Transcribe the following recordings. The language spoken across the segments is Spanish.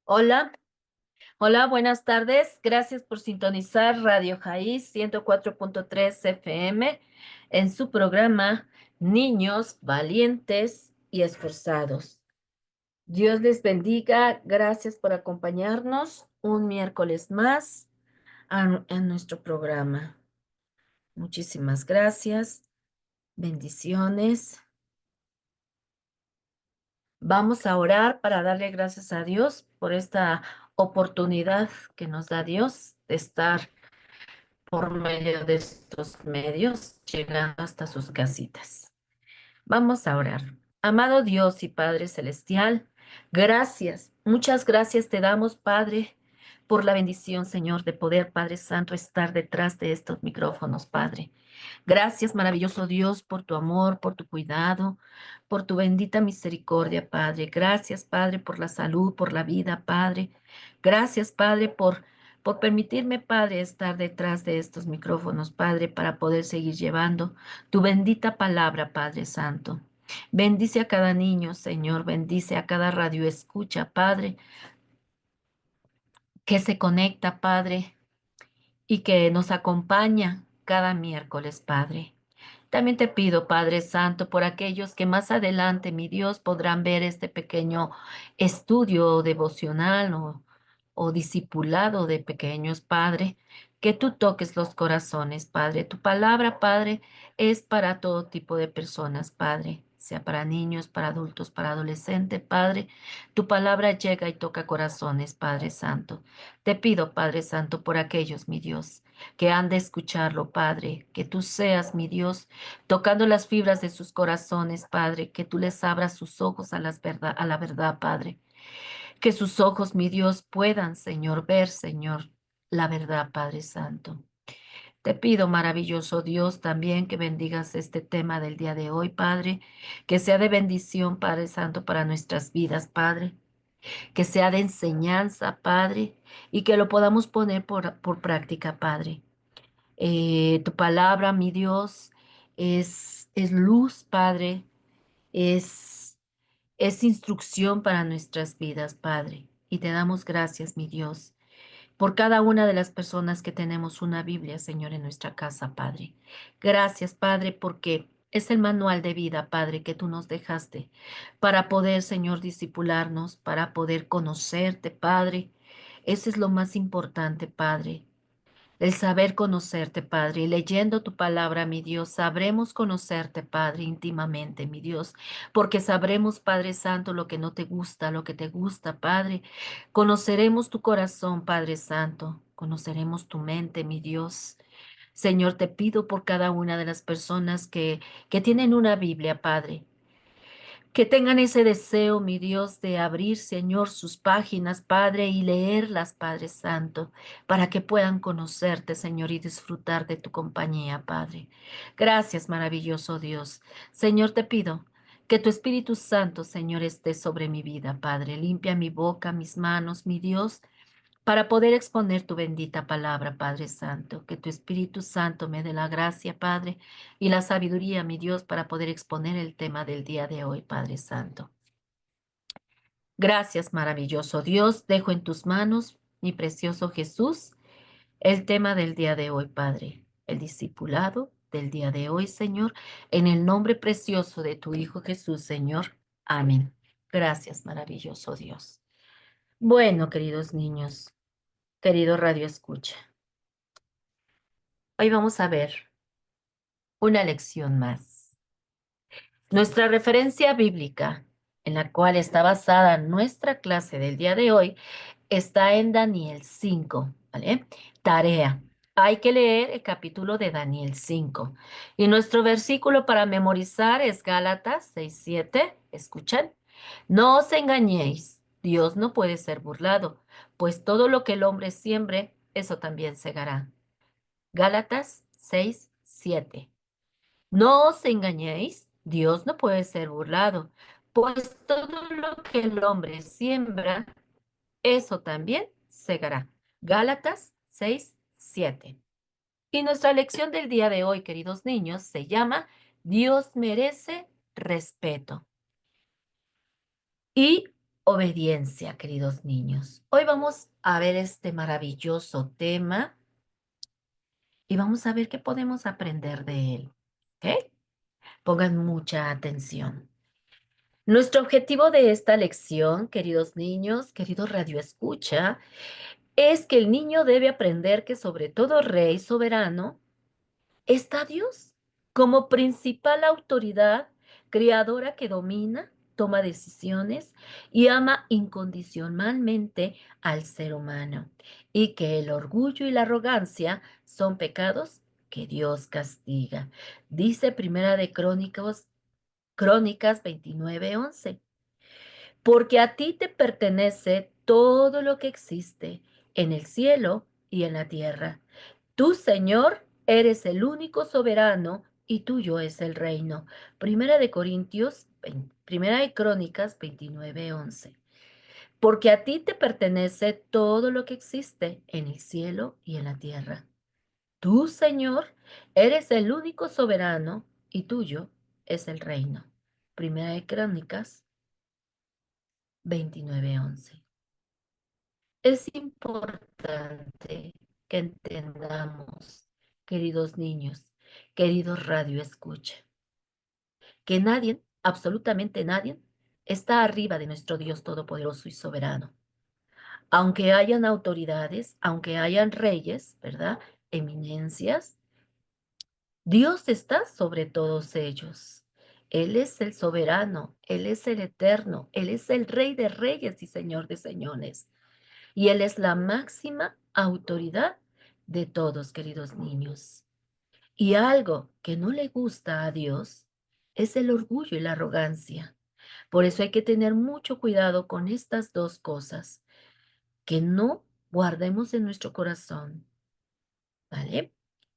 Hola, hola, buenas tardes. Gracias por sintonizar Radio Jaiz 104.3 FM en su programa Niños Valientes y Esforzados. Dios les bendiga. Gracias por acompañarnos un miércoles más en nuestro programa. Muchísimas gracias. Bendiciones. Vamos a orar para darle gracias a Dios por esta oportunidad que nos da Dios de estar por medio de estos medios, llegando hasta sus casitas. Vamos a orar. Amado Dios y Padre Celestial, gracias, muchas gracias te damos, Padre, por la bendición, Señor, de poder, Padre Santo, estar detrás de estos micrófonos, Padre. Gracias, maravilloso Dios, por tu amor, por tu cuidado, por tu bendita misericordia, Padre. Gracias, Padre, por la salud, por la vida, Padre. Gracias, Padre, por permitirme, Padre, estar detrás de estos micrófonos, Padre, para poder seguir llevando tu bendita palabra, Padre Santo. Bendice a cada niño, Señor, bendice a cada radio escucha, Padre, que se conecta, Padre, y que nos acompaña cada miércoles, Padre. También te pido, Padre Santo, por aquellos que más adelante, mi Dios, podrán ver este pequeño estudio devocional o discipulado de pequeños, Padre, que tú toques los corazones, Padre. Tu palabra, Padre, es para todo tipo de personas, Padre, sea para niños, para adultos, para adolescentes, Padre. Tu palabra llega y toca corazones, Padre Santo. Te pido, Padre Santo, por aquellos, mi Dios, que han de escucharlo, Padre, que tú seas, mi Dios, tocando las fibras de sus corazones, Padre, que tú les abras sus ojos a la verdad, Padre. Que sus ojos, mi Dios, puedan, Señor, ver, Señor, la verdad, Padre Santo. Te pido, maravilloso Dios, también que bendigas este tema del día de hoy, Padre, que sea de bendición, Padre Santo, para nuestras vidas, Padre, que sea de enseñanza, Padre, y que lo podamos poner por práctica, Padre. Tu palabra, mi Dios, es luz, Padre, es, es instrucción para nuestras vidas, Padre. Y te damos gracias, mi Dios, por cada una de las personas que tenemos una Biblia, Señor, en nuestra casa, Padre. Gracias, Padre, porque es el manual de vida, Padre, que tú nos dejaste para poder, Señor, disipularnos, para poder conocerte, Padre. Ese es lo más importante, Padre. El saber conocerte, Padre, y leyendo tu palabra, mi Dios, sabremos conocerte, Padre, íntimamente, mi Dios, porque sabremos, Padre Santo, lo que no te gusta, lo que te gusta, Padre. Conoceremos tu corazón, Padre Santo, conoceremos tu mente, mi Dios. Señor, te pido por cada una de las personas que tienen una Biblia, Padre. Que tengan ese deseo, mi Dios, de abrir, Señor, sus páginas, Padre, y leerlas, Padre Santo, para que puedan conocerte, Señor, y disfrutar de tu compañía, Padre. Gracias, maravilloso Dios. Señor, te pido que tu Espíritu Santo, Señor, esté sobre mi vida, Padre. Limpia mi boca, mis manos, mi Dios, para poder exponer tu bendita palabra, Padre Santo. Que tu Espíritu Santo me dé la gracia, Padre, y la sabiduría, mi Dios, para poder exponer el tema del día de hoy, Padre Santo. Gracias, maravilloso Dios. Dejo en tus manos, mi precioso Jesús, el tema del día de hoy, Padre. El discipulado del día de hoy, Señor, en el nombre precioso de tu Hijo Jesús, Señor. Amén. Gracias, maravilloso Dios. Bueno, queridos niños, querido Radio Escucha. Hoy vamos a ver una lección más. Nuestra referencia bíblica, en la cual está basada nuestra clase del día de hoy, está en Daniel 5, ¿vale? Tarea. Hay que leer el capítulo de Daniel 5. Y nuestro versículo para memorizar es Gálatas 6:7. Escuchen. No os engañéis. Dios no puede ser burlado, pues todo lo que el hombre siembre, eso también segará. Gálatas 6:7. No os engañéis, Dios no puede ser burlado, pues todo lo que el hombre siembra, eso también segará. Gálatas 6:7. Y nuestra lección del día de hoy, queridos niños, se llama Dios merece respeto. Y obediencia, queridos niños. Hoy vamos a ver este maravilloso tema y vamos a ver qué podemos aprender de él. ¿Ok? Pongan mucha atención. Nuestro objetivo de esta lección, queridos niños, queridos radioescucha, es que el niño debe aprender que sobre todo rey soberano está Dios como principal autoridad creadora que domina, toma decisiones y ama incondicionalmente al ser humano, y que el orgullo y la arrogancia son pecados que Dios castiga. Dice Primera de Crónicas 29:11. Porque a ti te pertenece todo lo que existe en el cielo y en la tierra. Tú, Señor, eres el único soberano y tuyo es el reino. Primera de Crónicas 29:11. Porque a ti te pertenece todo lo que existe en el cielo y en la tierra. Tú, Señor, eres el único soberano y tuyo es el reino. Primera de Crónicas 29:11. Es importante que entendamos, queridos niños, queridos radioescucha, que nadie, absolutamente nadie, está arriba de nuestro Dios Todopoderoso y Soberano. Aunque hayan autoridades, aunque hayan reyes, ¿verdad? Eminencias, Dios está sobre todos ellos. Él es el soberano, Él es el eterno, Él es el Rey de reyes y Señor de señores. Y Él es la máxima autoridad de todos, queridos niños. Y algo que no le gusta a Dios es el orgullo y la arrogancia. Por eso hay que tener mucho cuidado con estas dos cosas, que no guardemos en nuestro corazón, ¿vale?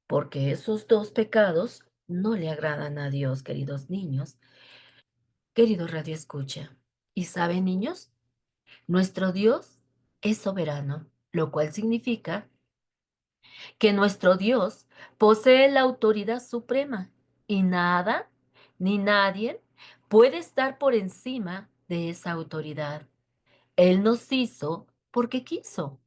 Porque esos dos pecados no le agradan a Dios, queridos niños, queridos Radio Escucha. ¿Y saben, niños? Nuestro Dios es soberano, lo cual significa que nuestro Dios posee la autoridad suprema y nada ni nadie puede estar por encima de esa autoridad. Él nos hizo porque quiso.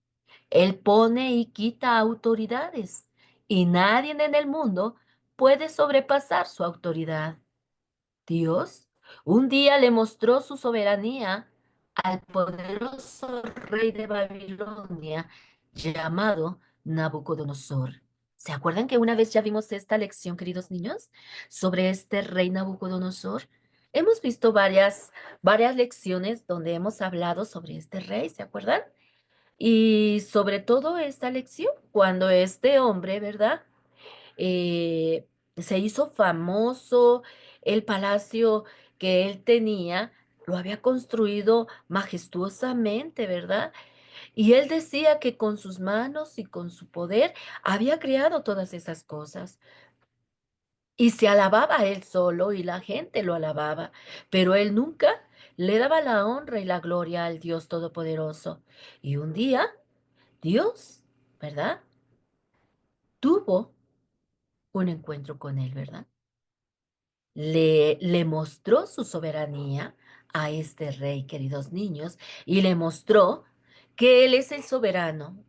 Él pone y quita autoridades y nadie en el mundo puede sobrepasar su autoridad. Dios un día le mostró su soberanía al poderoso rey de Babilonia llamado Nabucodonosor. ¿Se acuerdan que una vez ya vimos esta lección, queridos niños, sobre este rey Nabucodonosor? Hemos visto varias lecciones donde hemos hablado sobre este rey, ¿se acuerdan? Y sobre todo esta lección, cuando este hombre, ¿verdad? eh, Se hizo famoso, el palacio que él tenía, lo había construido majestuosamente, ¿verdad? Y él decía que con sus manos y con su poder había creado todas esas cosas. Y se alababa a él solo y la gente lo alababa, pero él nunca le daba la honra y la gloria al Dios Todopoderoso. Y un día, Dios, ¿verdad? Tuvo un encuentro con él, ¿verdad? Le mostró su soberanía a este rey, queridos niños, y le mostró que él es el soberano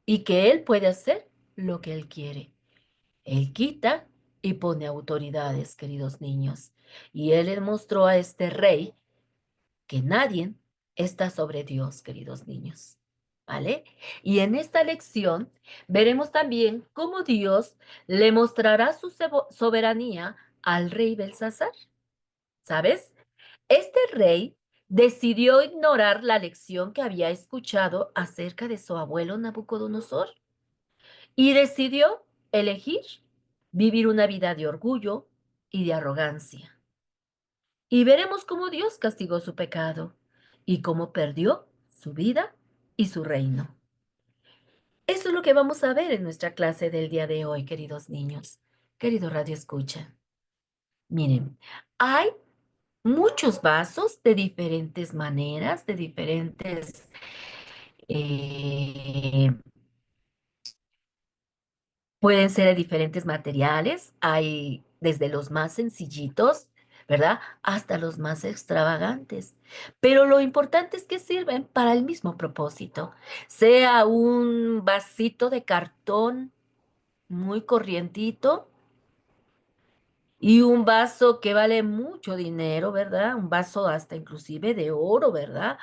y que él puede hacer lo que él quiere. Él quita y pone autoridades, queridos niños. Y él le mostró a este rey que nadie está sobre Dios, queridos niños. ¿Vale? Y en esta lección veremos también cómo Dios le mostrará su soberanía al rey Belsasar. ¿Sabes? Este rey decidió ignorar la lección que había escuchado acerca de su abuelo Nabucodonosor y decidió elegir vivir una vida de orgullo y de arrogancia. Y veremos cómo Dios castigó su pecado y cómo perdió su vida y su reino. Eso es lo que vamos a ver en nuestra clase del día de hoy, queridos niños. Querido Radio Escucha. Miren, hay muchos vasos de diferentes maneras, de diferentes, eh, pueden ser de diferentes materiales. Hay desde los más sencillitos, ¿verdad? Hasta los más extravagantes. Pero lo importante es que sirven para el mismo propósito, sea un vasito de cartón muy corrientito y un vaso que vale mucho dinero, ¿verdad? Un vaso hasta inclusive de oro, ¿verdad?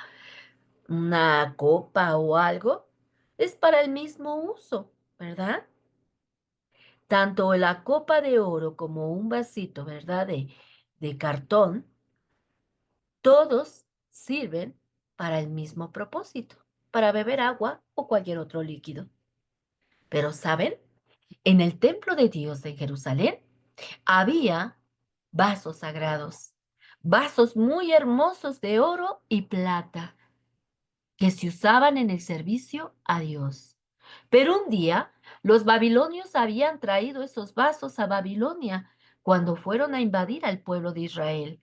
Una copa o algo, es para el mismo uso, ¿verdad? Tanto la copa de oro como un vasito, ¿verdad? De cartón, todos sirven para el mismo propósito, para beber agua o cualquier otro líquido. Pero, ¿saben? En el templo de Dios en Jerusalén había vasos sagrados, vasos muy hermosos de oro y plata que se usaban en el servicio a Dios. Pero un día los babilonios habían traído esos vasos a Babilonia cuando fueron a invadir al pueblo de Israel.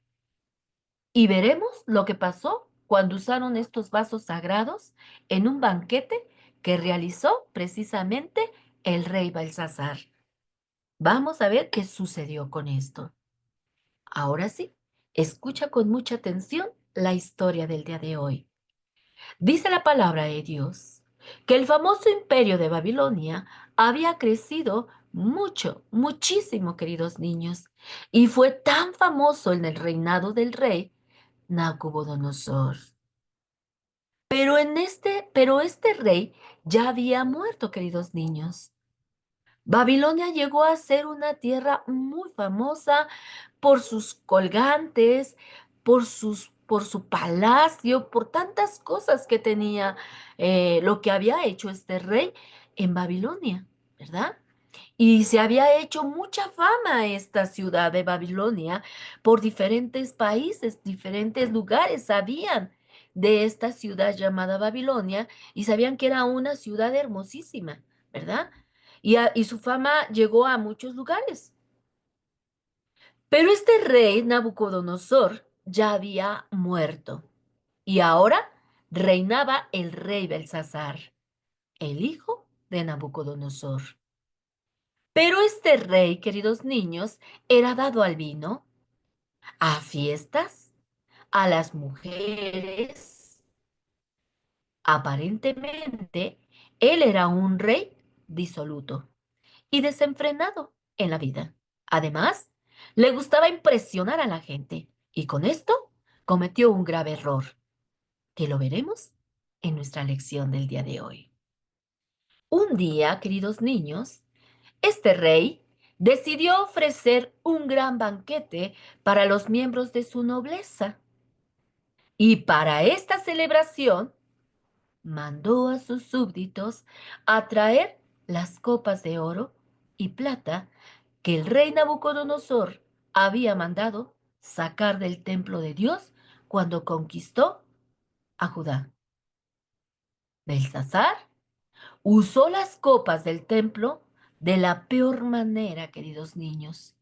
Y veremos lo que pasó cuando usaron estos vasos sagrados en un banquete que realizó precisamente el rey Belsasar. Vamos a ver qué sucedió con esto. Ahora sí, escucha con mucha atención la historia del día de hoy. Dice la palabra de Dios que el famoso imperio de Babilonia había crecido mucho, muchísimo, queridos niños, y fue tan famoso en el reinado del rey Nabucodonosor. Pero este rey ya había muerto, queridos niños. Babilonia llegó a ser una tierra muy famosa por sus colgantes, por su palacio, por tantas cosas que tenía, lo que había hecho este rey en Babilonia, ¿verdad? Y se había hecho mucha fama esta ciudad de Babilonia por diferentes países, diferentes lugares sabían de esta ciudad llamada Babilonia y sabían que era una ciudad hermosísima, ¿verdad? Y su fama llegó a muchos lugares. Pero este rey Nabucodonosor ya había muerto y ahora reinaba el rey Belsasar, el hijo de Nabucodonosor. Pero este rey, queridos niños, era dado al vino, a fiestas, a las mujeres. Aparentemente, él era un rey disoluto y desenfrenado en la vida. Además, le gustaba impresionar a la gente y con esto cometió un grave error, que lo veremos en nuestra lección del día de hoy. Un día, queridos niños, este rey decidió ofrecer un gran banquete para los miembros de su nobleza y para esta celebración mandó a sus súbditos a traer las copas de oro y plata que el rey Nabucodonosor había mandado sacar del templo de Dios cuando conquistó a Judá. Belsasar usó las copas del templo de la peor manera, queridos niños.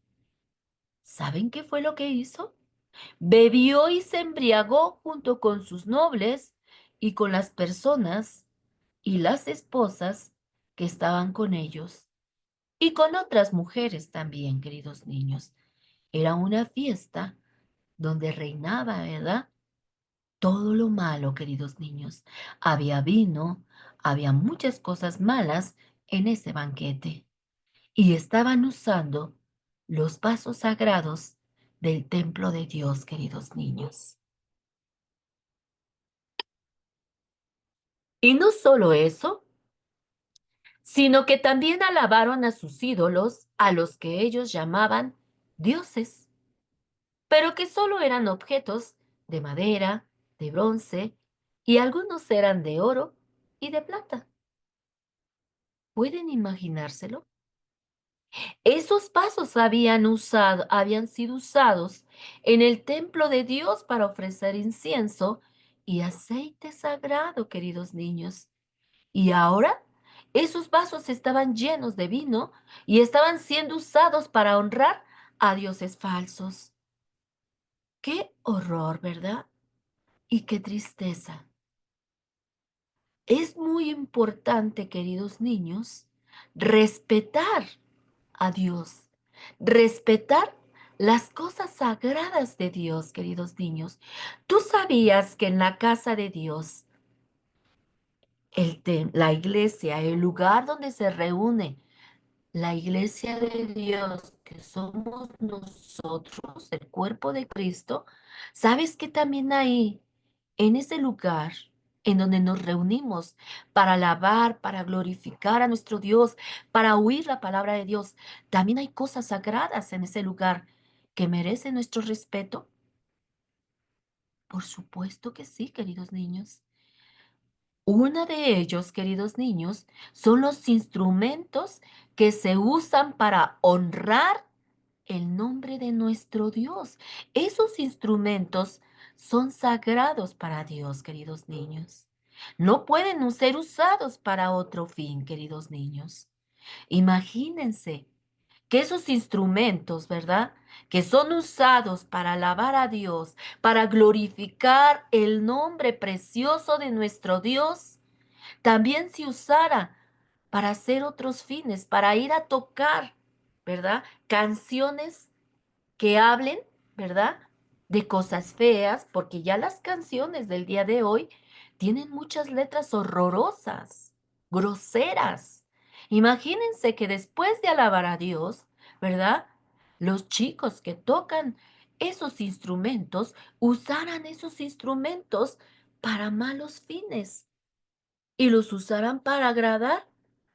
¿Saben qué fue lo que hizo? Bebió y se embriagó junto con sus nobles y con las personas y las esposas que estaban con ellos y con otras mujeres también, queridos niños. Era una fiesta donde reinaba, ¿verdad? Todo lo malo, queridos niños. Había vino, había muchas cosas malas en ese banquete y estaban usando los vasos sagrados del templo de Dios, queridos niños. Y no solo eso, sino que también alabaron a sus ídolos, a los que ellos llamaban dioses, pero que solo eran objetos de madera, de bronce, y algunos eran de oro y de plata. ¿Pueden imaginárselo? Esos vasos habían sido usados en el templo de Dios para ofrecer incienso y aceite sagrado, queridos niños. Y ahora esos vasos estaban llenos de vino y estaban siendo usados para honrar a dioses falsos. Qué horror, ¿verdad? Y qué tristeza. Es muy importante, queridos niños, respetar a Dios, respetar las cosas sagradas de Dios, queridos niños. ¿Tú sabías que en la casa de Dios, la iglesia, el lugar donde se reúne la iglesia de Dios, que somos nosotros, el cuerpo de Cristo, sabes que también ahí, en ese lugar en donde nos reunimos para alabar, para glorificar a nuestro Dios, para oír la palabra de Dios, también hay cosas sagradas en ese lugar que merecen nuestro respeto? Por supuesto que sí, queridos niños. Una de ellos, queridos niños, son los instrumentos que se usan para honrar el nombre de nuestro Dios. Esos instrumentos son sagrados para Dios, queridos niños. No pueden ser usados para otro fin, queridos niños. Imagínense que esos instrumentos, ¿verdad? Que son usados para alabar a Dios, para glorificar el nombre precioso de nuestro Dios, también se usara para hacer otros fines, para ir a tocar, ¿verdad? Canciones que hablen, ¿verdad? De cosas feas, porque ya las canciones del día de hoy tienen muchas letras horrorosas, groseras. Imagínense que después de alabar a Dios, ¿verdad? Los chicos que tocan esos instrumentos usaran esos instrumentos para malos fines y los usarán para agradar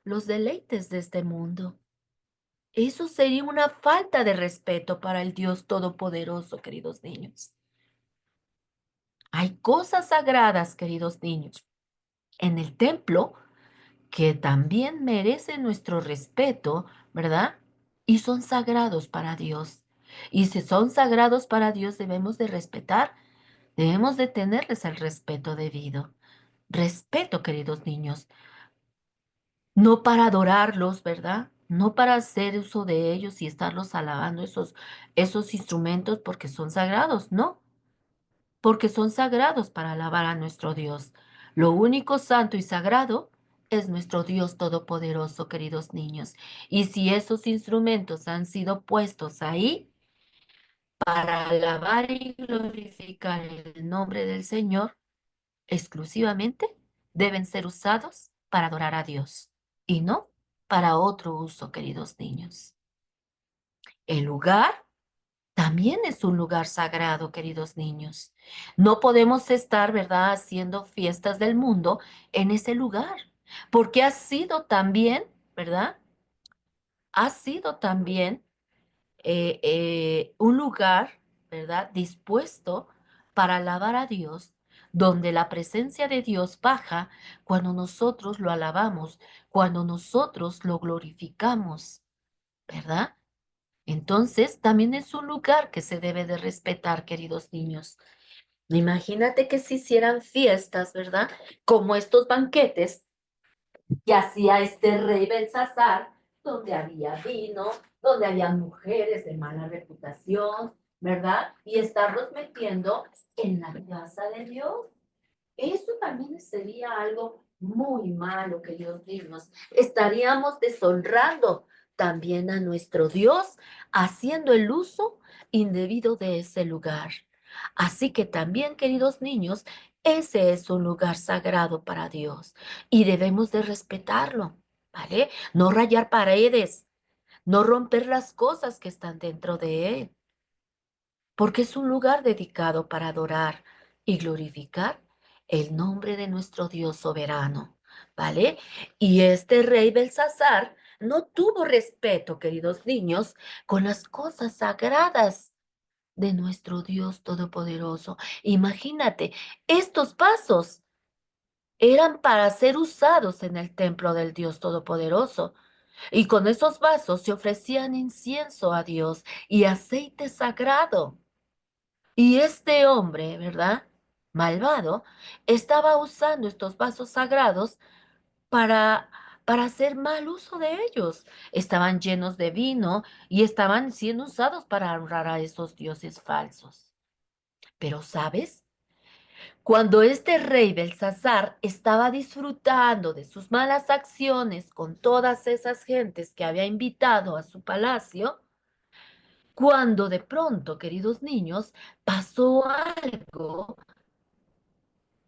los deleites de este mundo. Eso sería una falta de respeto para el Dios Todopoderoso, queridos niños. Hay cosas sagradas, queridos niños, en el templo que también merecen nuestro respeto, ¿verdad? Y son sagrados para Dios. Y si son sagrados para Dios, debemos de respetar, debemos de tenerles el respeto debido. Respeto, queridos niños, no para adorarlos, ¿verdad? No para hacer uso de ellos y estarlos alabando esos instrumentos porque son sagrados, no, porque son sagrados para alabar a nuestro Dios. Lo único santo y sagrado es nuestro Dios todopoderoso, queridos niños. Y si esos instrumentos han sido puestos ahí para alabar y glorificar el nombre del Señor, exclusivamente deben ser usados para adorar a Dios y no para otro uso, queridos niños. El lugar también es un lugar sagrado, queridos niños. No podemos estar, ¿verdad?, haciendo fiestas del mundo en ese lugar, porque ha sido también, ¿verdad? Ha sido también un lugar, ¿verdad?, dispuesto para alabar a Dios, donde la presencia de Dios baja cuando nosotros lo alabamos, cuando nosotros lo glorificamos, ¿verdad? Entonces, también es un lugar que se debe de respetar, queridos niños. Imagínate que se hicieran fiestas, ¿verdad? Como estos banquetes que hacía este rey Belsasar, donde había vino, donde había mujeres de mala reputación, ¿verdad? Y estarlos metiendo en la casa de Dios. Eso también sería algo muy malo, queridos niños. Estaríamos deshonrando también a nuestro Dios, haciendo el uso indebido de ese lugar. Así que también, queridos niños, ese es un lugar sagrado para Dios y debemos de respetarlo, ¿vale? No rayar paredes, no romper las cosas que están dentro de él, porque es un lugar dedicado para adorar y glorificar el nombre de nuestro Dios soberano, ¿vale? Y este rey Belsasar no tuvo respeto, queridos niños, con las cosas sagradas de nuestro Dios todopoderoso. Imagínate, estos vasos eran para ser usados en el templo del Dios todopoderoso. Y con esos vasos se ofrecían incienso a Dios y aceite sagrado. Y este hombre, ¿verdad? Malvado, estaba usando estos vasos sagrados para, para hacer mal uso de ellos. Estaban llenos de vino y estaban siendo usados para honrar a esos dioses falsos. Pero, ¿sabes? Cuando este rey Belsasar estaba disfrutando de sus malas acciones con todas esas gentes que había invitado a su palacio, cuando de pronto, queridos niños, pasó algo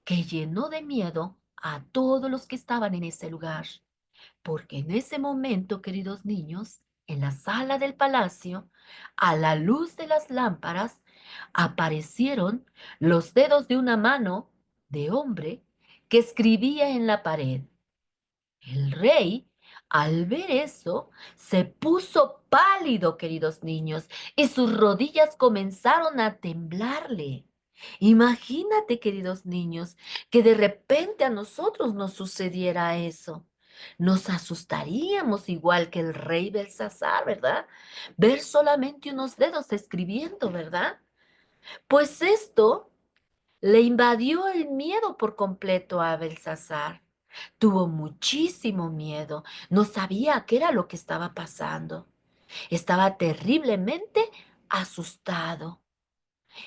que llenó de miedo a todos los que estaban en ese lugar. Porque en ese momento, queridos niños, en la sala del palacio, a la luz de las lámparas, aparecieron los dedos de una mano de hombre que escribía en la pared. El rey, al ver eso, se puso pálido, queridos niños, y sus rodillas comenzaron a temblarle. Imagínate, queridos niños, que de repente a nosotros nos sucediera eso. Nos asustaríamos igual que el rey Belsasar, ¿verdad? Ver solamente unos dedos escribiendo, ¿verdad? Pues esto le invadió el miedo por completo a Belsasar. Tuvo muchísimo miedo, no sabía qué era lo que estaba pasando. Estaba terriblemente asustado.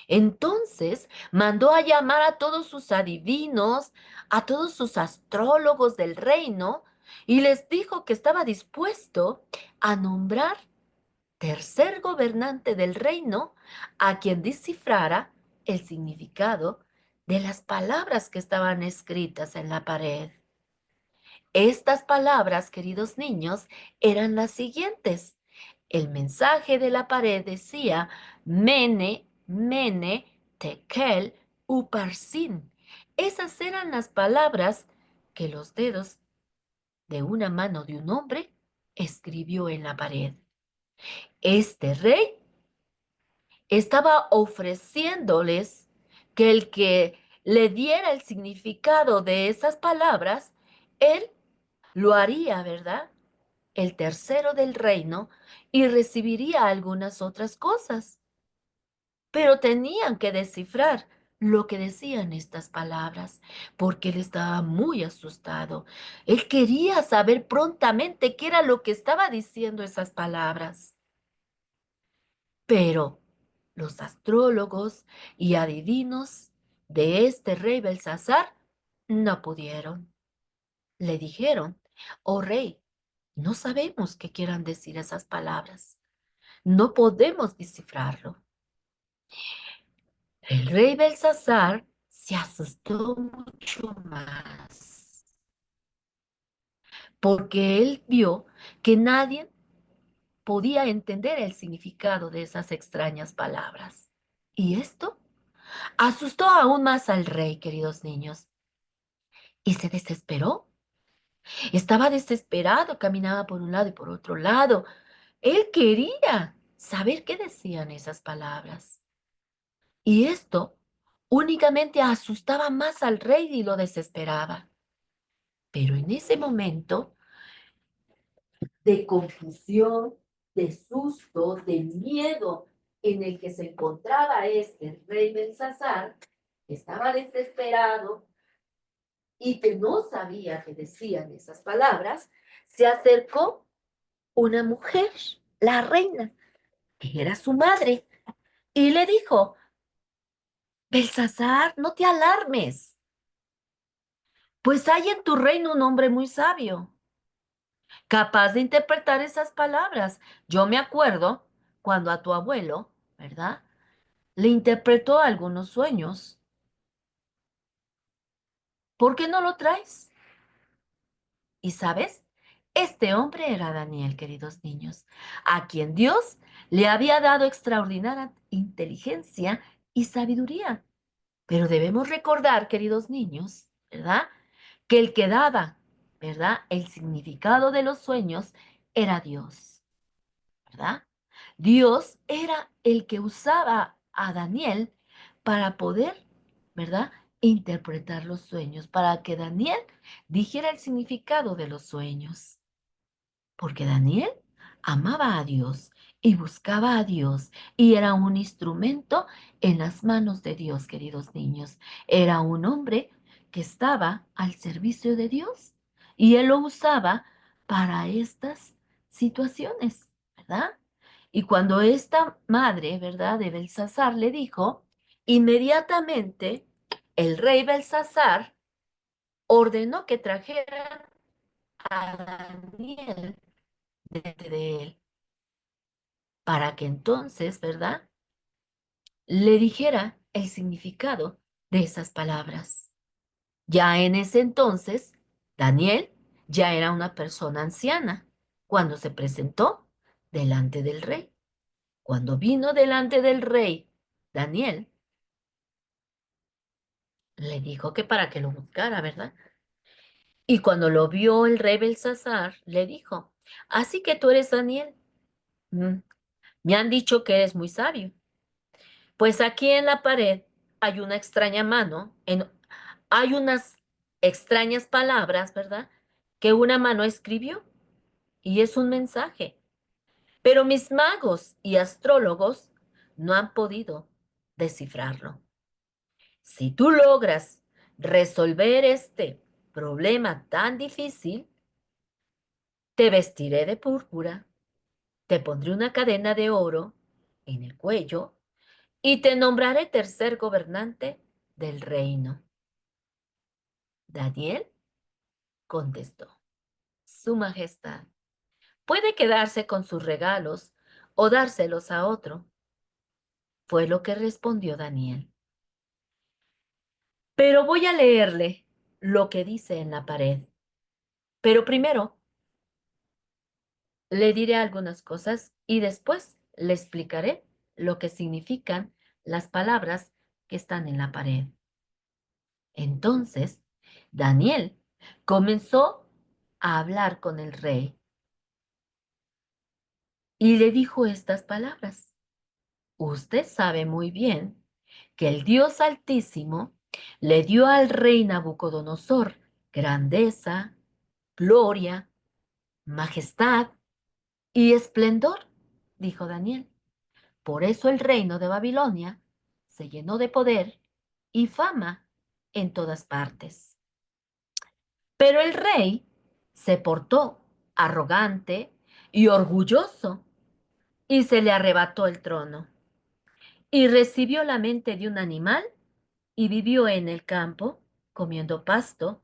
Entonces mandó a llamar a todos sus adivinos, a todos sus astrólogos del reino, y les dijo que estaba dispuesto a nombrar tercer gobernante del reino a quien descifrara el significado de las palabras que estaban escritas en la pared. Estas palabras, queridos niños, eran las siguientes. El mensaje de la pared decía, Mene, Mene, Tekel, Uparsin. Esas eran las palabras que los dedos de una mano de un hombre escribió en la pared. Este rey estaba ofreciéndoles que el que le diera el significado de esas palabras, él lo haría, ¿verdad? El tercero del reino y recibiría algunas otras cosas. Pero tenían que descifrar lo que decían estas palabras, porque él estaba muy asustado. Él quería saber prontamente qué era lo que estaba diciendo esas palabras. Pero los astrólogos y adivinos de este rey Belsasar no pudieron. Le dijeron, oh rey, no sabemos qué quieran decir esas palabras. No podemos descifrarlo. El rey Belsasar se asustó mucho más porque él vio que nadie podía entender el significado de esas extrañas palabras. Y esto asustó aún más al rey, queridos niños, y se desesperó. Estaba desesperado, caminaba por un lado y por otro lado. Él quería saber qué decían esas palabras. Y esto únicamente asustaba más al rey y lo desesperaba. Pero en ese momento de confusión, de susto, de miedo en el que se encontraba este rey Belsasar, que estaba desesperado y que no sabía qué decían esas palabras, se acercó una mujer, la reina, que era su madre, y le dijo, Belsasar, no te alarmes, pues hay en tu reino un hombre muy sabio, capaz de interpretar esas palabras. Yo me acuerdo cuando a tu abuelo, ¿verdad? Le interpretó algunos sueños. ¿Por qué no lo traes? Y sabes, este hombre era Daniel, queridos niños, a quien Dios le había dado extraordinaria inteligencia y sabiduría. Pero debemos recordar, queridos niños, ¿verdad? Que el que daba, ¿verdad? El significado de los sueños era Dios, ¿verdad? Dios era el que usaba a Daniel para poder, ¿verdad? Interpretar los sueños, para que Daniel dijera el significado de los sueños. Porque Daniel amaba a Dios y buscaba a Dios y era un instrumento en las manos de Dios, queridos niños. Era un hombre que estaba al servicio de Dios y él lo usaba para estas situaciones, ¿verdad? Y cuando esta madre, ¿verdad?, de Belsasar le dijo, inmediatamente el rey Belsasar ordenó que trajeran a Daniel delante de él. para que entonces, ¿verdad?, le dijera el significado de esas palabras. Ya en ese entonces, Daniel ya era una persona anciana cuando se presentó delante del rey. Cuando vino delante del rey, Daniel le dijo que para que lo buscara, ¿verdad? Y cuando lo vio el rey Belsasar, le dijo, así que tú eres Daniel. Mm, Me han dicho que eres muy sabio. Pues aquí en la pared hay una extraña mano, hay unas extrañas palabras, ¿verdad? Que una mano escribió y es un mensaje. Pero mis magos y astrólogos no han podido descifrarlo. Si tú logras resolver este problema tan difícil, te vestiré de púrpura, te pondré una cadena de oro en el cuello y te nombraré tercer gobernante del reino. Daniel contestó, Su Majestad, puede quedarse con sus regalos o dárselos a otro. Fue lo que respondió Daniel. Pero voy a leerle lo que dice en la pared. Pero primero le diré algunas cosas y después le explicaré lo que significan las palabras que están en la pared. Entonces, Daniel comenzó a hablar con el rey y le dijo estas palabras. Usted sabe muy bien que el Dios Altísimo le dio al rey Nabucodonosor grandeza, gloria, majestad y esplendor, dijo Daniel. Por eso el reino de Babilonia se llenó de poder y fama en todas partes. Pero el rey se portó arrogante y orgulloso y se le arrebató el trono y recibió la mente de un animal y vivió en el campo comiendo pasto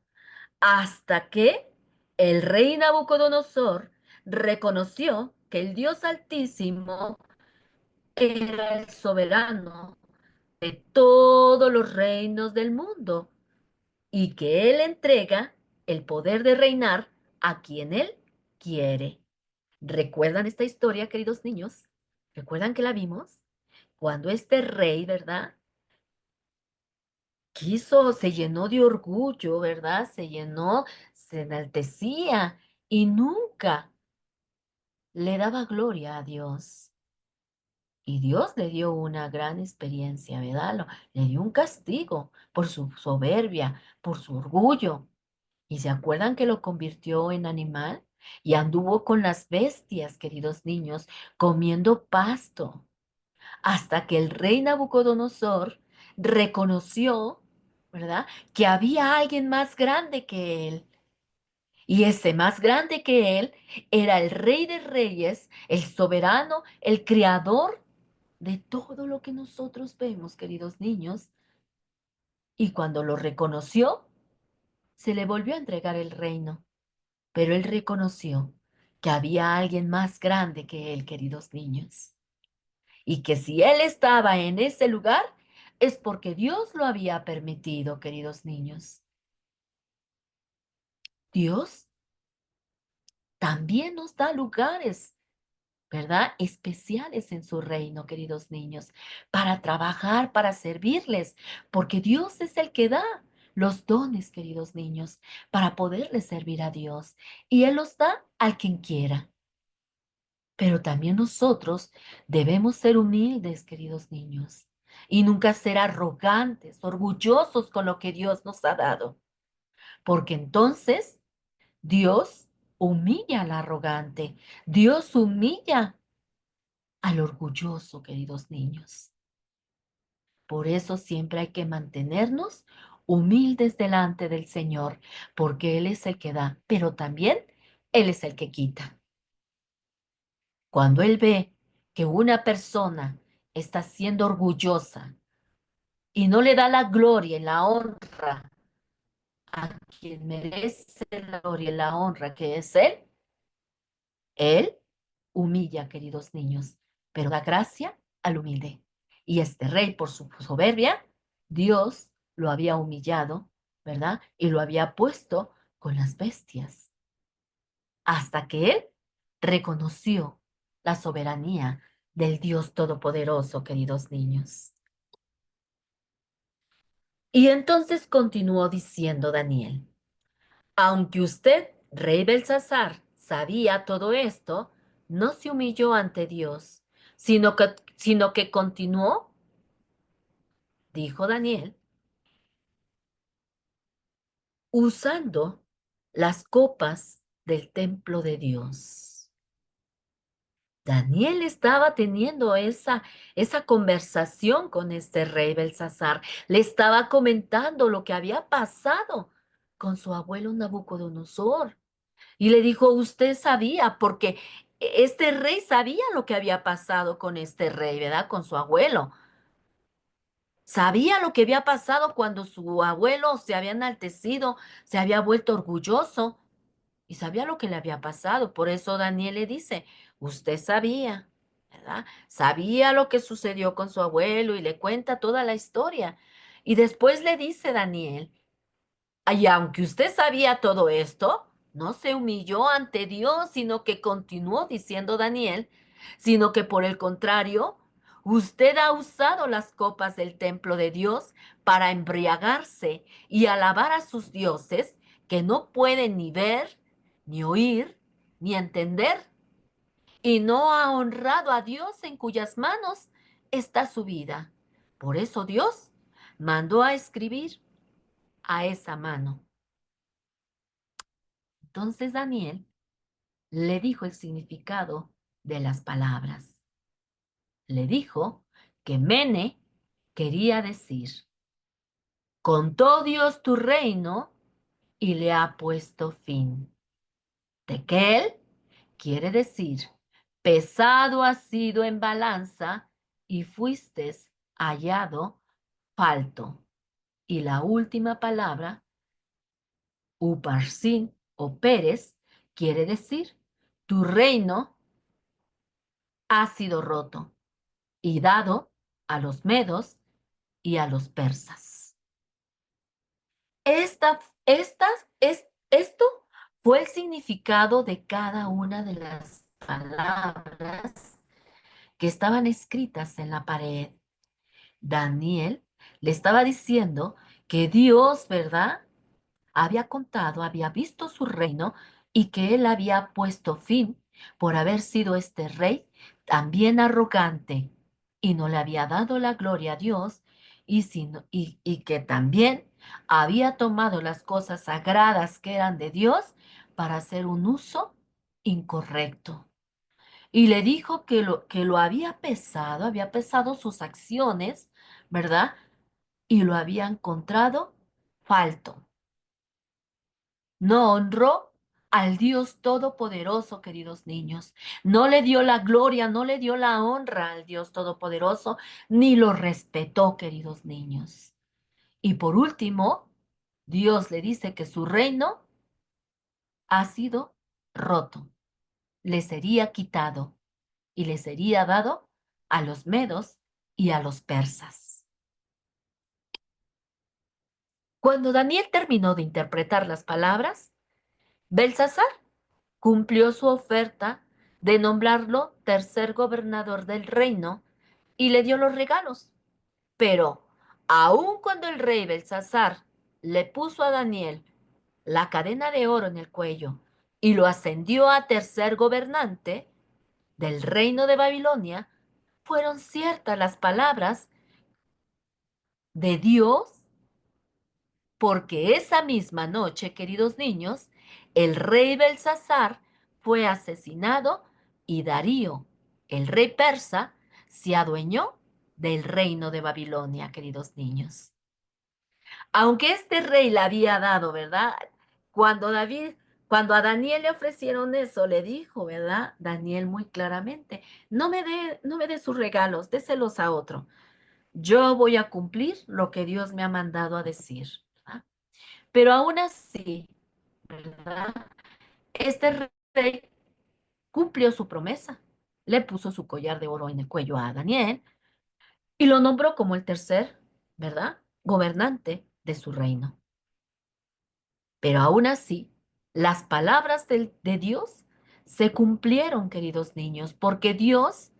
hasta que el rey Nabucodonosor reconoció que el Dios Altísimo era el soberano de todos los reinos del mundo y que Él entrega el poder de reinar a quien Él quiere. ¿Recuerdan esta historia, queridos niños? ¿Recuerdan que la vimos? Cuando este rey, ¿verdad? Se llenó de orgullo, ¿verdad? Se enaltecía y nunca le daba gloria a Dios. Y Dios le dio una gran experiencia, ¿verdad? Le dio un castigo por su soberbia, por su orgullo. ¿Y se acuerdan que lo convirtió en animal? Y anduvo con las bestias, queridos niños, comiendo pasto, hasta que el rey Nabucodonosor reconoció, ¿verdad?, que había alguien más grande que él. Y ese más grande que él era el rey de reyes, el soberano, el creador de todo lo que nosotros vemos, queridos niños. Y cuando lo reconoció, se le volvió a entregar el reino. Pero él reconoció que había alguien más grande que él, queridos niños. Y que si él estaba en ese lugar, es porque Dios lo había permitido, queridos niños. Dios también nos da lugares, ¿verdad?, especiales en su reino, queridos niños, para trabajar, para servirles, porque Dios es el que da los dones, queridos niños, para poderles servir a Dios. Y Él los da al quien quiera. Pero también nosotros debemos ser humildes, queridos niños, y nunca ser arrogantes, orgullosos con lo que Dios nos ha dado, porque entonces Dios humilla al arrogante, Dios humilla al orgulloso, queridos niños. Por eso siempre hay que mantenernos humildes delante del Señor, porque Él es el que da, pero también Él es el que quita. Cuando Él ve que una persona está siendo orgullosa y no le da la gloria y la honra a quien merece la gloria y la honra, que es Él humilla, queridos niños, pero da gracia al humilde. Y este rey, por su soberbia, Dios lo había humillado, ¿verdad? Y lo había puesto con las bestias, hasta que él reconoció la soberanía del Dios Todopoderoso, queridos niños. Y entonces continuó diciendo Daniel, aunque usted, rey Belsasar, sabía todo esto, no se humilló ante Dios, sino que continuó, dijo Daniel, usando las copas del templo de Dios. Daniel estaba teniendo esa conversación con este rey Belsasar. Le estaba comentando lo que había pasado con su abuelo Nabucodonosor. Y le dijo, usted sabía, porque este rey sabía lo que había pasado con este rey, ¿verdad? Con su abuelo. Sabía lo que había pasado cuando su abuelo se había enaltecido, se había vuelto orgulloso y sabía lo que le había pasado. Por eso Daniel le dice, usted sabía, ¿verdad? Sabía lo que sucedió con su abuelo y le cuenta toda la historia. Y después le dice Daniel, y aunque usted sabía todo esto, no se humilló ante Dios, sino que continuó diciendo Daniel, sino que por el contrario, usted ha usado las copas del templo de Dios para embriagarse y alabar a sus dioses que no pueden ni ver, ni oír, ni entender, y no ha honrado a Dios en cuyas manos está su vida. Por eso Dios mandó a escribir a esa mano. Entonces Daniel le dijo el significado de las palabras. Le dijo que Mene quería decir, contó Dios tu reino y le ha puesto fin. Tekel quiere decir, pesado has sido en balanza y fuiste hallado falto. Y la última palabra, Uparsin o Pérez, quiere decir, tu reino ha sido roto y dado a los medos y a los persas. Esto fue el significado de cada una de las palabras que estaban escritas en la pared. Daniel le estaba diciendo que Dios, ¿verdad? Había contado, había visto su reino y que él había puesto fin por haber sido este rey también arrogante y no le había dado la gloria a Dios y que también había tomado las cosas sagradas que eran de Dios para hacer un uso incorrecto. Y le dijo que lo había pesado sus acciones, ¿verdad? Y lo había encontrado falto. No honró al Dios Todopoderoso, queridos niños. No le dio la gloria, no le dio la honra al Dios Todopoderoso, ni lo respetó, queridos niños. Y por último, Dios le dice que su reino ha sido roto, le sería quitado y le sería dado a los medos y a los persas. Cuando Daniel terminó de interpretar las palabras, Belsasar cumplió su oferta de nombrarlo tercer gobernador del reino y le dio los regalos. Pero aun cuando el rey Belsasar le puso a Daniel la cadena de oro en el cuello y lo ascendió a tercer gobernante del reino de Babilonia, fueron ciertas las palabras de Dios, porque esa misma noche, queridos niños, el rey Belsasar fue asesinado y Darío, el rey persa, se adueñó del reino de Babilonia, queridos niños. Aunque este rey le había dado, ¿verdad? Cuando cuando a Daniel le ofrecieron eso, le dijo, ¿verdad? Daniel muy claramente, no me dé sus regalos, déselos a otro. Yo voy a cumplir lo que Dios me ha mandado a decir, ¿verdad? Pero aún así, ¿verdad? Este rey cumplió su promesa. le puso su collar de oro en el cuello a Daniel y lo nombró como el tercer, ¿verdad? Gobernante de su reino. Pero aún así, las palabras de Dios se cumplieron, queridos niños, porque Dios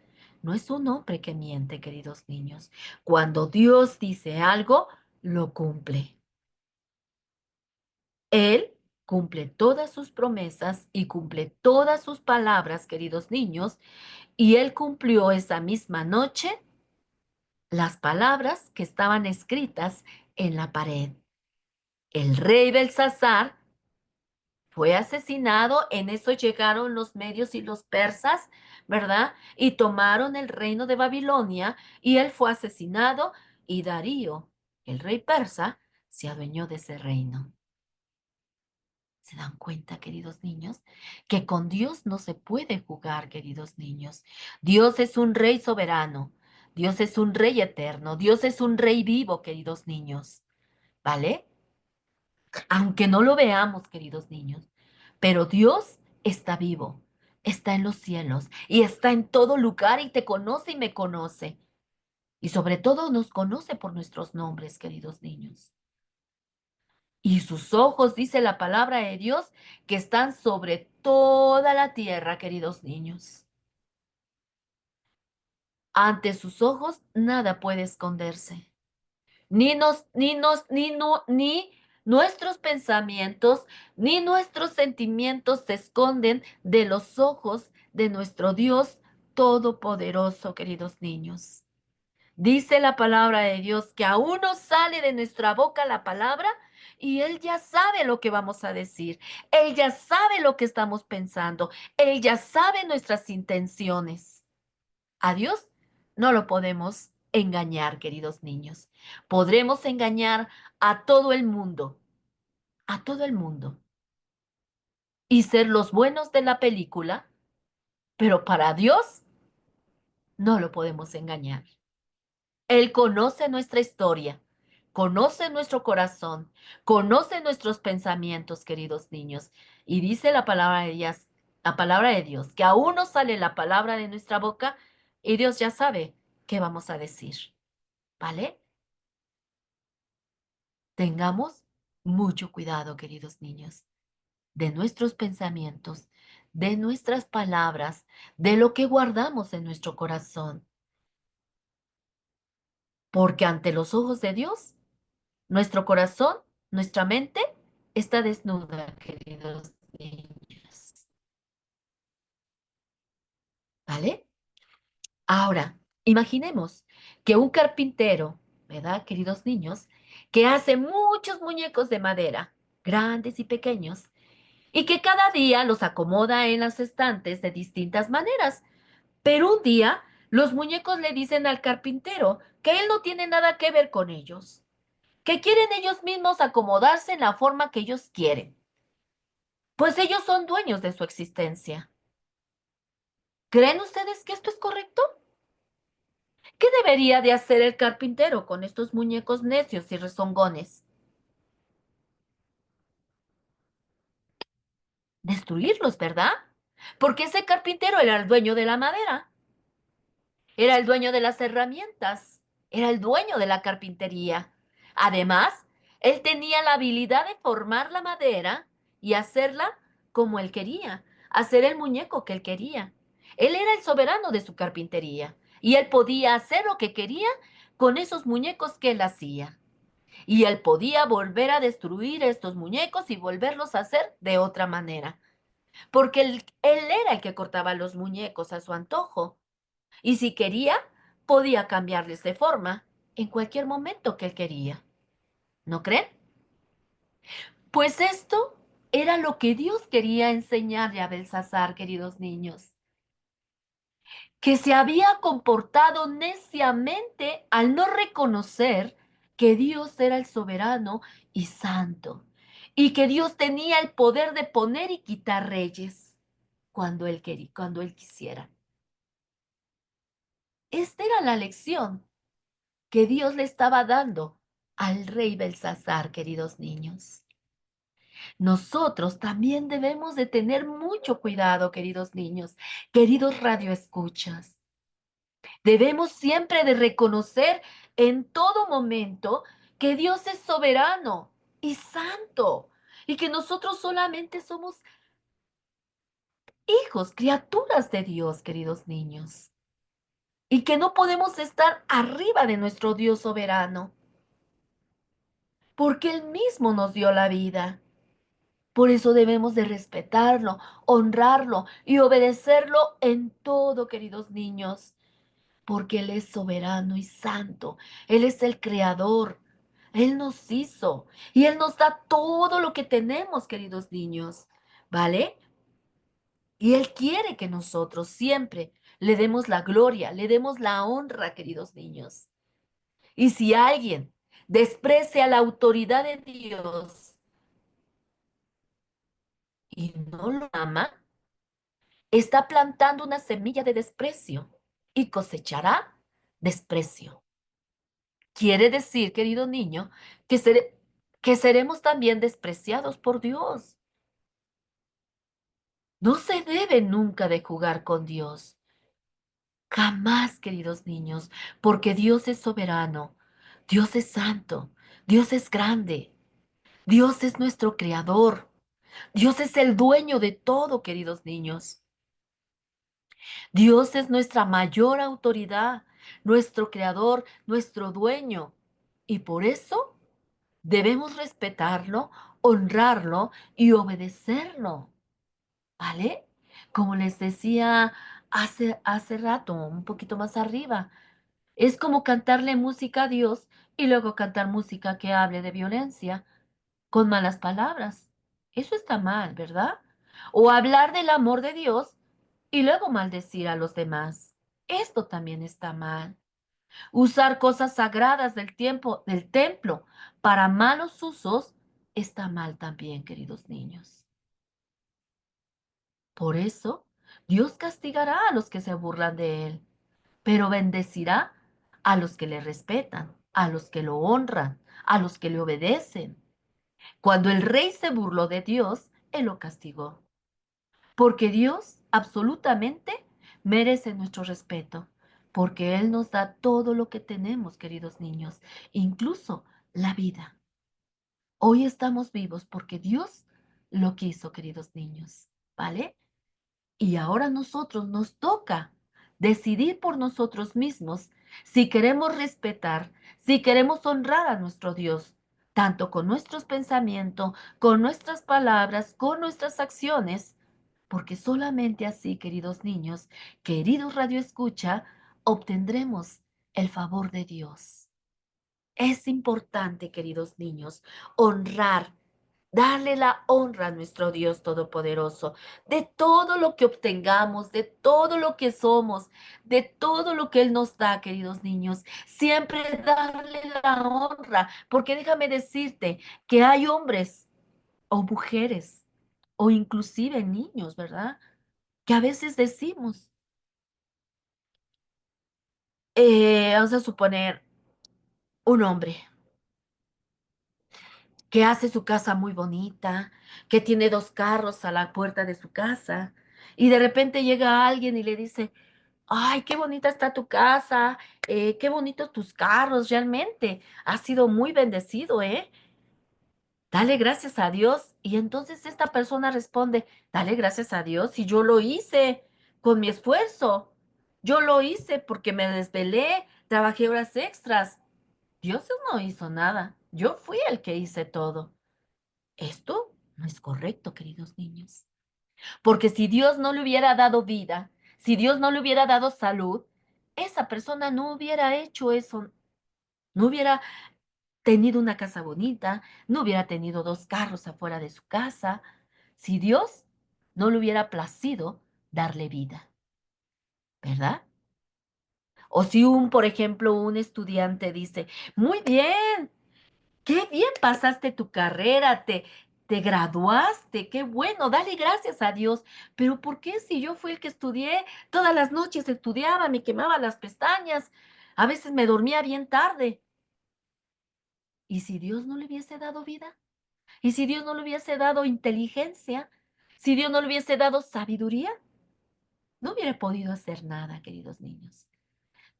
no es un hombre que miente, queridos niños. Cuando Dios dice algo, lo cumple. Él cumple todas sus promesas y cumple todas sus palabras, queridos niños, y él cumplió esa misma noche las palabras que estaban escritas en la pared. El rey Belsasar fue asesinado, en eso llegaron los medios y los persas, ¿verdad? Y tomaron el reino de Babilonia y él fue asesinado y Darío, el rey persa, se adueñó de ese reino. ¿Se dan cuenta, queridos niños? Que con Dios no se puede jugar, queridos niños. Dios es un rey soberano. Dios es un rey eterno. Dios es un rey vivo, queridos niños. ¿Vale? Aunque no lo veamos, queridos niños. Pero Dios está vivo, está en los cielos y está en todo lugar y te conoce y me conoce. Y sobre todo nos conoce por nuestros nombres, queridos niños. Y sus ojos, dice la palabra de Dios, que están sobre toda la tierra, queridos niños. Ante sus ojos nada puede esconderse. Ni nuestros pensamientos, ni nuestros sentimientos se esconden de los ojos de nuestro Dios Todopoderoso, queridos niños. Dice la palabra de Dios que aún no sale de nuestra boca la palabra y Él ya sabe lo que vamos a decir. Él ya sabe lo que estamos pensando. Él ya sabe nuestras intenciones. A Dios no lo podemos engañar, queridos niños. Podremos engañar a todo el mundo, y ser los buenos de la película, pero para Dios no lo podemos engañar. Él conoce nuestra historia, conoce nuestro corazón, conoce nuestros pensamientos, queridos niños. Y dice la palabra de Dios, que aún no sale la palabra de nuestra boca y Dios ya sabe qué vamos a decir. ¿Vale? Tengamos mucho cuidado, queridos niños, de nuestros pensamientos, de nuestras palabras, de lo que guardamos en nuestro corazón, porque ante los ojos de Dios, nuestro corazón, nuestra mente está desnuda, queridos niños. ¿Vale? Ahora, imaginemos que un carpintero, ¿verdad, queridos niños? Que hace muchos muñecos de madera, grandes y pequeños, y que cada día los acomoda en las estantes de distintas maneras. Pero un día los muñecos le dicen al carpintero que él no tiene nada que ver con ellos, que quieren ellos mismos acomodarse en la forma que ellos quieren, pues ellos son dueños de su existencia. ¿Creen ustedes que esto es correcto? ¿Qué debería de hacer el carpintero con estos muñecos necios y rezongones? Destruirlos, ¿verdad? Porque ese carpintero era el dueño de la madera. Era el dueño de las herramientas, era el dueño de la carpintería. Además, él tenía la habilidad de formar la madera y hacerla como él quería, hacer el muñeco que él quería. Él era el soberano de su carpintería y él podía hacer lo que quería con esos muñecos que él hacía. Y él podía volver a destruir estos muñecos y volverlos a hacer de otra manera, porque él era el que cortaba los muñecos a su antojo. Y si quería, podía cambiarles de forma en cualquier momento que él quería. ¿No creen? Pues esto era lo que Dios quería enseñarle a Belsasar, queridos niños, que se había comportado neciamente al no reconocer que Dios era el soberano y santo, y que Dios tenía el poder de poner y quitar reyes cuando él quería, cuando él quisiera. Esta era la lección que Dios le estaba dando al rey Belsasar, queridos niños. Nosotros también debemos de tener mucho cuidado, queridos niños, queridos radioescuchas. Debemos siempre de reconocer en todo momento que Dios es soberano y santo y que nosotros solamente somos hijos, criaturas de Dios, queridos niños, y que no podemos estar arriba de nuestro Dios soberano, porque Él mismo nos dio la vida. Por eso debemos de respetarlo, honrarlo y obedecerlo en todo, queridos niños, porque Él es soberano y santo. Él es el creador. Él nos hizo y Él nos da todo lo que tenemos, queridos niños, ¿vale? Y Él quiere que nosotros siempre le demos la gloria, le demos la honra, queridos niños. Y si alguien desprecia la autoridad de Dios y no lo ama, está plantando una semilla de desprecio y cosechará desprecio. Quiere decir, querido niño, que, que seremos también despreciados por Dios. No se debe nunca de jugar con Dios. Jamás, queridos niños, porque Dios es soberano, Dios es santo, Dios es grande, Dios es nuestro creador, Dios es el dueño de todo, queridos niños. Dios es nuestra mayor autoridad, nuestro creador, nuestro dueño. Y por eso debemos respetarlo, honrarlo y obedecerlo, ¿vale? Como les decía hace rato, un poquito más arriba, es como cantarle música a Dios y luego cantar música que hable de violencia con malas palabras. Eso está mal, ¿verdad? O hablar del amor de Dios y luego maldecir a los demás. Esto también está mal. Usar cosas sagradas del templo para malos usos está mal también, queridos niños. Por eso, Dios castigará a los que se burlan de él, pero bendecirá a los que le respetan, a los que lo honran, a los que le obedecen. Cuando el rey se burló de Dios, él lo castigó, porque Dios absolutamente merece nuestro respeto, porque Él nos da todo lo que tenemos, queridos niños, incluso la vida. Hoy estamos vivos porque Dios lo quiso, queridos niños, ¿vale? Y ahora nosotros nos toca decidir por nosotros mismos si queremos respetar, si queremos honrar a nuestro Dios, tanto con nuestros pensamientos, con nuestras palabras, con nuestras acciones, porque solamente así, queridos niños, queridos Radio Escucha, obtendremos el favor de Dios. Es importante, queridos niños, honrar, darle la honra a nuestro Dios Todopoderoso, de todo lo que obtengamos, de todo lo que somos, de todo lo que Él nos da, queridos niños, siempre darle la honra, porque déjame decirte que hay hombres o mujeres o inclusive niños, ¿verdad? Que a veces decimos, vamos a suponer un hombre que hace su casa muy bonita, que tiene 2 carros a la puerta de su casa, y de repente llega alguien y le dice, ay, qué bonita está tu casa, qué bonitos tus carros, realmente, has sido muy bendecido, ¿eh? Dale gracias a Dios. Y entonces esta persona responde, dale gracias a Dios si yo lo hice con mi esfuerzo. Yo lo hice porque me desvelé, trabajé horas extras. Dios no hizo nada. Yo fui el que hice todo. Esto no es correcto, queridos niños. Porque si Dios no le hubiera dado vida, si Dios no le hubiera dado salud, esa persona no hubiera hecho eso, no hubiera tenido una casa bonita, no hubiera tenido 2 carros afuera de su casa, si Dios no le hubiera placido darle vida, ¿verdad? O si por ejemplo, un estudiante dice, muy bien, qué bien pasaste tu carrera, te graduaste, qué bueno, dale gracias a Dios. Pero ¿por qué si yo fui el que estudié? Todas las noches estudiaba, me quemaba las pestañas, a veces me dormía bien tarde. ¿Y si Dios no le hubiese dado vida? Y si Dios no le hubiese dado inteligencia, si Dios no le hubiese dado sabiduría, no hubiera podido hacer nada, queridos niños.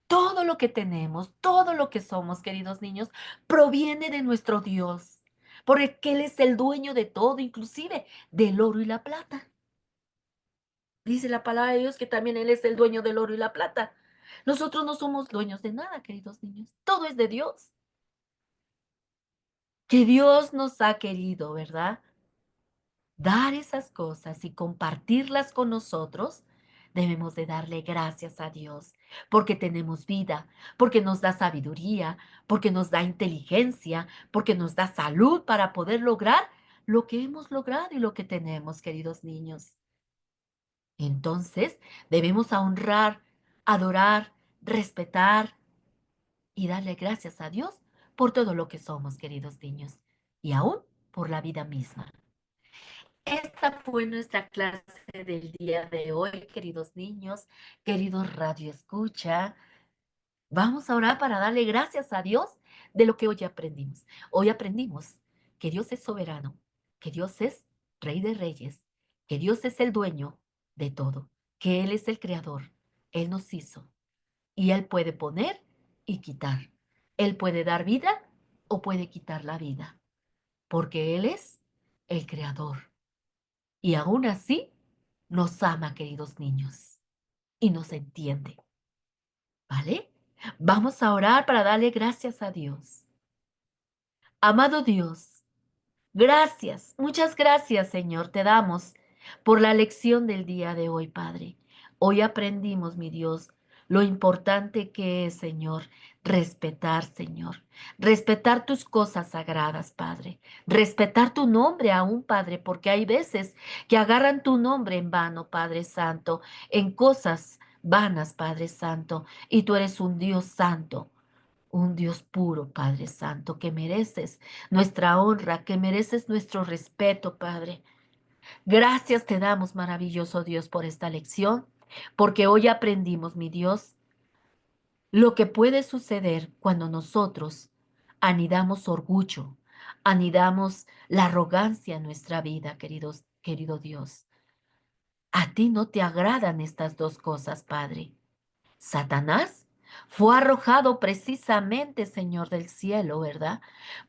Todo lo que tenemos, todo lo que somos, queridos niños, proviene de nuestro Dios, porque Él es el dueño de todo, inclusive del oro y la plata. Dice la palabra de Dios que también Él es el dueño del oro y la plata. Nosotros no somos dueños de nada, queridos niños. Todo es de Dios. Que Dios nos ha querido, ¿verdad? Dar esas cosas y compartirlas con nosotros, debemos de darle gracias a Dios, porque tenemos vida, porque nos da sabiduría, porque nos da inteligencia, porque nos da salud para poder lograr lo que hemos logrado y lo que tenemos, queridos niños. Entonces, debemos honrar, adorar, respetar y darle gracias a Dios por todo lo que somos, queridos niños, y aún por la vida misma. Esta fue nuestra clase del día de hoy, queridos niños, queridos Radio Escucha. Vamos a orar para darle gracias a Dios de lo que hoy aprendimos. Hoy aprendimos que Dios es soberano, que Dios es Rey de Reyes, que Dios es el dueño de todo, que Él es el creador. Él nos hizo y Él puede poner y quitar. Él puede dar vida o puede quitar la vida, porque Él es el creador. Y aún así nos ama, queridos niños, y nos entiende, ¿vale? Vamos a orar para darle gracias a Dios. Amado Dios, gracias, muchas gracias, Señor, te damos por la lección del día de hoy, Padre. Hoy aprendimos, mi Dios, lo importante que es, Señor, respetar, Señor, respetar tus cosas sagradas, Padre, respetar tu nombre aún, Padre, porque hay veces que agarran tu nombre en vano, Padre Santo, en cosas vanas, Padre Santo, y tú eres un Dios santo. Un Dios puro, Padre Santo, que mereces nuestra honra, que mereces nuestro respeto, Padre. Gracias te damos, maravilloso Dios, por esta lección, porque hoy aprendimos, mi Dios, lo que puede suceder cuando nosotros anidamos orgullo, anidamos la arrogancia en nuestra vida, querido Dios. A ti no te agradan estas dos cosas, Padre. Satanás fue arrojado precisamente, Señor del cielo, ¿verdad?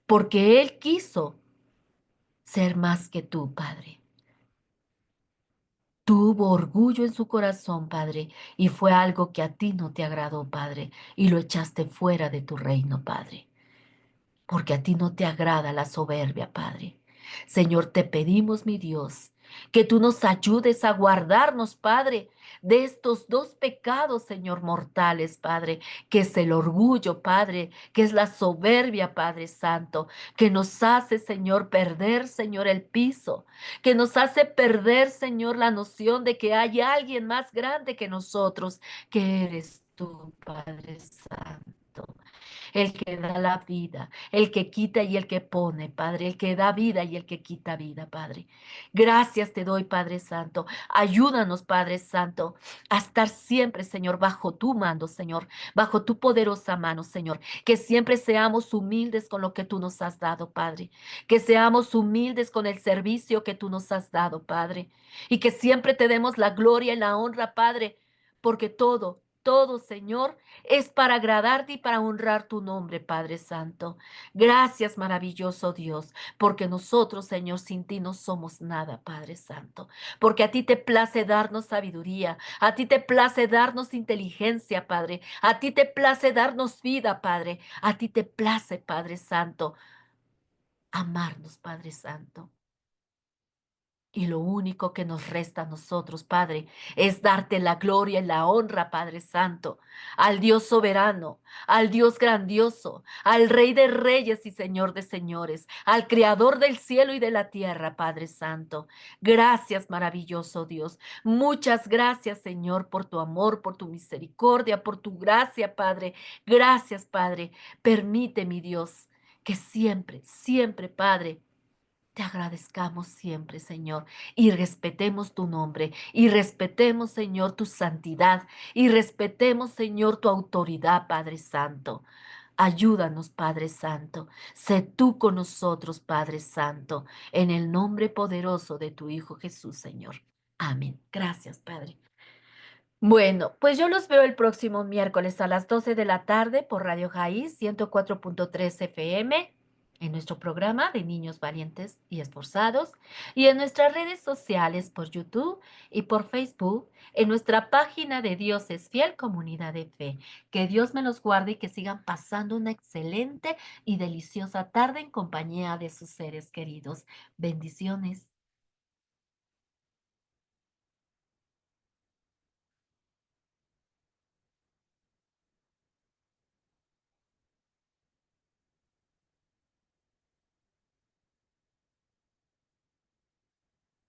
Porque él quiso ser más que tú, Padre. Tuvo orgullo en su corazón, Padre, y fue algo que a ti no te agradó, Padre, y lo echaste fuera de tu reino, Padre, porque a ti no te agrada la soberbia, Padre. Señor, te pedimos, mi Dios, que tú nos ayudes a guardarnos, Padre, de estos dos pecados, Señor, mortales, Padre, que es el orgullo, Padre, que es la soberbia, Padre Santo, que nos hace, Señor, perder, Señor, el piso, que nos hace perder, Señor, la noción de que hay alguien más grande que nosotros, que eres tú, Padre Santo, el que da la vida, el que quita y el que pone, Padre, el que da vida y el que quita vida, Padre. Gracias te doy, Padre Santo. Ayúdanos, Padre Santo, a estar siempre, Señor, bajo tu mando, Señor, bajo tu poderosa mano, Señor. Que siempre seamos humildes con lo que tú nos has dado, Padre. Que seamos humildes con el servicio que tú nos has dado, Padre. Y que siempre te demos la gloria y la honra, Padre, porque todo, Señor, es para agradarte y para honrar tu nombre, Padre Santo. Gracias, maravilloso Dios, porque nosotros, Señor, sin ti no somos nada, Padre Santo, porque a ti te place darnos sabiduría, a ti te place darnos inteligencia, Padre, a ti te place darnos vida, Padre, a ti te place, Padre Santo, amarnos, Padre Santo. Y lo único que nos resta a nosotros, Padre, es darte la gloria y la honra, Padre Santo, al Dios soberano, al Dios grandioso, al Rey de reyes y Señor de señores, al Creador del cielo y de la tierra, Padre Santo. Gracias, maravilloso Dios. Muchas gracias, Señor, por tu amor, por tu misericordia, por tu gracia, Padre. Gracias, Padre. Permite, mi Dios, que siempre, siempre, Padre, te agradezcamos siempre, Señor, y respetemos tu nombre, y respetemos, Señor, tu santidad, y respetemos, Señor, tu autoridad, Padre Santo. Ayúdanos, Padre Santo. Sé tú con nosotros, Padre Santo, en el nombre poderoso de tu Hijo Jesús, Señor. Amén. Gracias, Padre. Bueno, pues yo los veo el próximo miércoles a las 12 de la tarde por Radio Jaís 104.3 FM en nuestro programa de Niños Valientes y Esforzados y en nuestras redes sociales por YouTube y por Facebook, en nuestra página de Dios es Fiel Comunidad de Fe. Que Dios me los guarde y que sigan pasando una excelente y deliciosa tarde en compañía de sus seres queridos. Bendiciones.